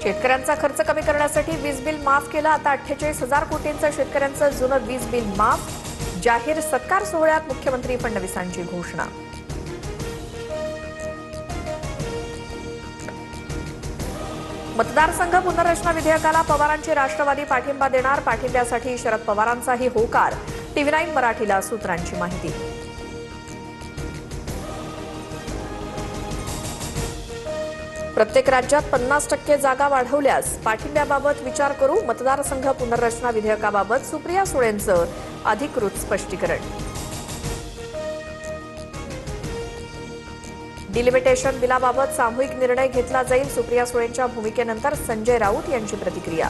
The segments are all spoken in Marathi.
शेतकऱ्यांचा खर्च कमी करण्यासाठी वीज बिल माफ केलं. आता 48,000 कोटींचं शेतकऱ्यांचं जुनं वीज बिल माफ. जाहीर सत्कार सोहळ्यात मुख्यमंत्री फडणवीसांची घोषणा. मतदारसंघ पुनर्रचना विधेयकाला पवारांची राष्ट्रवादी पाठिंबा देणार. पाठिंब्यासाठी शरद पवारांचाही होकार. TV9 मराठीला सूत्रांची माहिती. प्रत्येक राज्यात 50% जागा वाढवल्यास पाठिंब्याबाबत विचार करू. मतदारसंघ पुनर्रचना विधेयकाबाबत सुप्रिया सुळेंचं अधिकृत स्पष्टीकरण. डिलिमिटेशन बिलाबाबत सामूहिक निर्णय घेतला जाईल. सुप्रिया सुळेंच्या भूमिकेनंतर संजय राऊत यांची प्रतिक्रिया.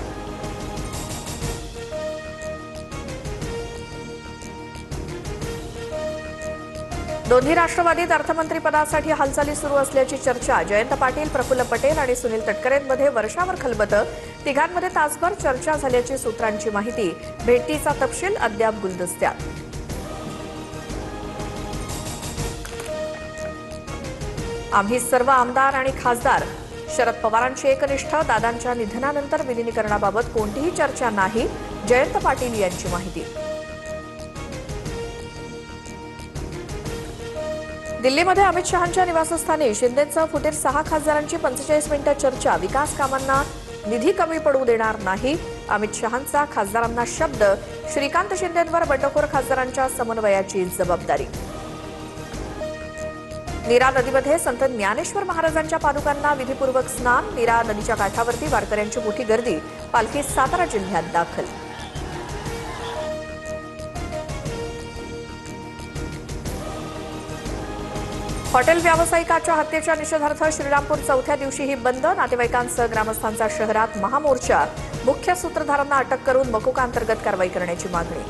दोन्ही राष्ट्रवादीत अर्थमंत्रीपदासाठी हालचाली सुरू असल्याची चर्चा. जयंत पाटील, प्रफुल्ल पटेल आणि सुनील तटकरेंमध्ये वर्षावर खलबतं. तिघांमध्ये तासभर चर्चा झाल्याची सूत्रांची माहिती. भेटीचा तपशील अद्याप गुलदस्त्यात. आम्ही सर्व आमदार आणि खासदार. शरद पवारांची एकनिष्ठ. दादांच्या निधनानंतर विलिनीकरणाबाबत कोणतीही चर्चा नाही. जयंत पाटील यांची माहिती. दिल्लीमध्ये अमित शहांच्या निवासस्थानी शिंदेंसह फुटीर 6 खासदारांची 45 मिनिटं चर्चा. विकास कामांना निधी कमी पडू देणार नाही. अमित शहांचा खासदारांना शब्द. श्रीकांत शिंदेंवर बंडखोर खासदारांच्या समन्वयाची जबाबदारी. नीरा नदीमध्ये संत ज्ञानेश्वर महाराजांच्या पादुकांना विधिपूर्वक स्नान. नीरा नदीच्या काठावरती वारकऱ्यांची मोठी गर्दी. पालखी सातारा जिल्ह्यात दाखल. हॉटेल व्यावसायिकाच्या हत्येच्या निषेधार्थ श्रीरामपूर चौथ्या दिवशीही बंद. नातेवाईकांसह ग्रामस्थांचा शहरात महामोर्चा. मुख्य सूत्रधारांना अटक करून मकोका अंतर्गत कारवाई करण्याची मागणी.